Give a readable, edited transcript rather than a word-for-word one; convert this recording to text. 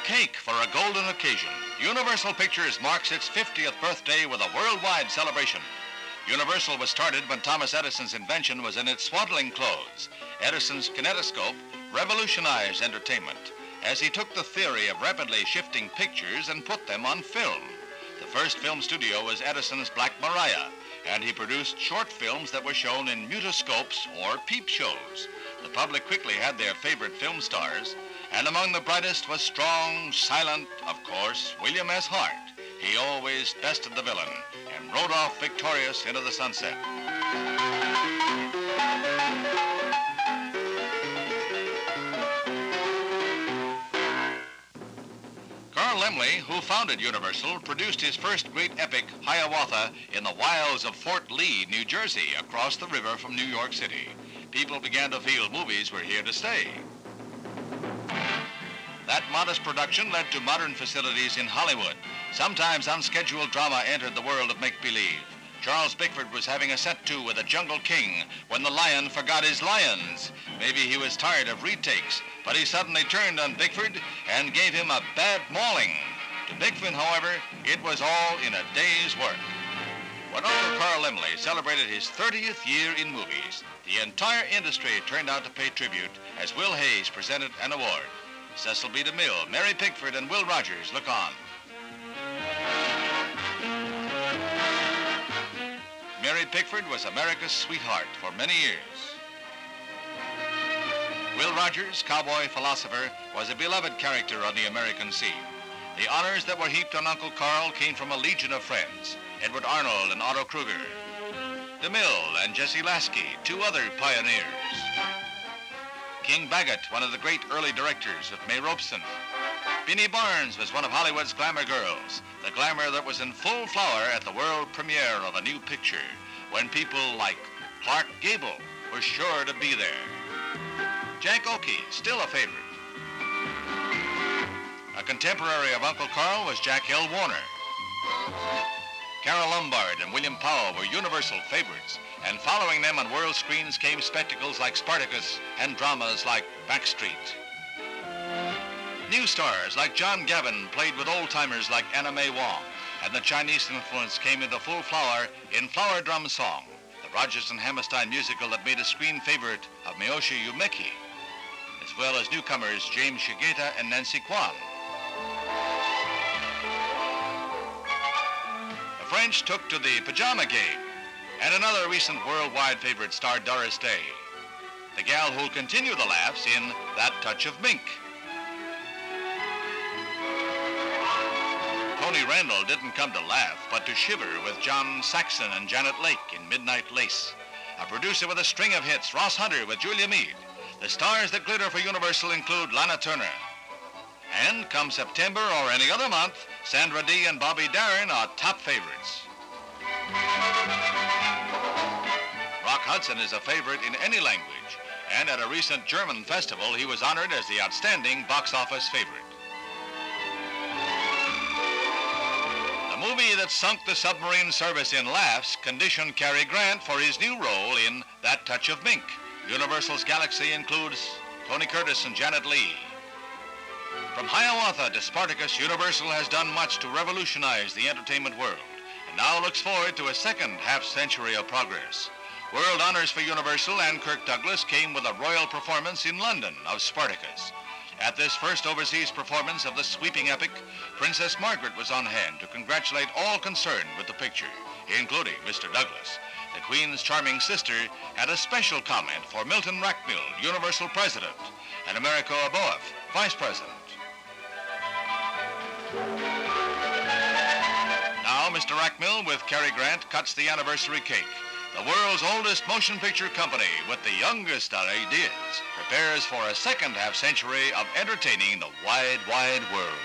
cake for a golden occasion. Universal Pictures marks its 50th birthday with a worldwide celebration. Universal was started when Thomas Edison's invention was in its swaddling clothes. Edison's kinetoscope revolutionized entertainment as he took the theory of rapidly shifting pictures and put them on film. The first film studio was Edison's Black Miria, and he produced short films that were shown in mutoscopes or peep shows. The public quickly had their favorite film stars, and among the brightest was strong, silent, of course, William S. Hart. He always bested the villain and rode off victorious into the sunset. Carl Laemmle, who founded Universal, produced his first great epic, Hiawatha, in the wilds of Fort Lee, New Jersey, across the river from New York City. People began to feel movies were here to stay. That modest production led to modern facilities in Hollywood. Sometimes unscheduled drama entered the world of make-believe. Charles Pickford was having a set to with a Jungle King when the lion forgot his lions. Maybe he was tired of retakes, but he suddenly turned on Pickford and gave him a bad mauling. To Pickford, however, it was all in a day's work. When Uncle Carl Laemmle celebrated his 30th year in movies, the entire industry turned out to pay tribute as Will Hayes presented an award. Cecil B. DeMille, Mary Pickford, and Will Rogers look on. Mary Pickford was America's sweetheart for many years. Will Rogers, cowboy philosopher, was a beloved character on the American scene. The honors that were heaped on Uncle Carl came from a legion of friends: Edward Arnold and Otto Kruger, DeMille and Jesse Lasky, two other pioneers. King Baggett, one of the great early directors of May Robeson. Beanie Barnes was one of Hollywood's glamour girls, the glamour that was in full flower at the world premiere of a new picture, when people like Clark Gable were sure to be there. Jack Oakey, still a favorite. A contemporary of Uncle Carl was Jack L. Warner. Carol Lombard and William Powell were universal favorites, and following them on world screens came spectacles like Spartacus and dramas like Backstreet. New stars like John Gavin played with old-timers like Anna May Wong, and the Chinese influence came into full flower in Flower Drum Song, the Rodgers and Hammerstein musical that made a screen favorite of Miyoshi Umeki, as well as newcomers James Shigeta and Nancy Kwan. The French took to the pajama game, and another recent worldwide favorite starred Doris Day, the gal who'll continue the laughs in That Touch of Mink. Tony Randall didn't come to laugh, but to shiver with John Saxon and Janet Lake in Midnight Lace. A producer with a string of hits, Ross Hunter with Julia Mead. The stars that glitter for Universal include Lana Turner. And come September or any other month, Sandra Dee and Bobby Darin are top favorites. Rock Hudson is a favorite in any language, and at a recent German festival, he was honored as the outstanding box office favorite. The movie that sunk the submarine service in laughs conditioned Cary Grant for his new role in That Touch of Mink. Universal's galaxy includes Tony Curtis and Janet Leigh. From Hiawatha to Spartacus, Universal has done much to revolutionize the entertainment world, and now looks forward to a second half-century of progress. World honors for Universal and Kirk Douglas came with a royal performance in London of Spartacus. At this first overseas performance of the sweeping epic, Princess Margaret was on hand to congratulate all concerned with the picture, including Mr. Douglas. The Queen's charming sister had a special comment for Milton Rackmill, Universal President, and Americo Aboaf, Vice President. Now, Mr. Rackmill, with Cary Grant, cuts the anniversary cake. The world's oldest motion picture company, with the youngest ideas, prepares for a second half century of entertaining the wide, wide world.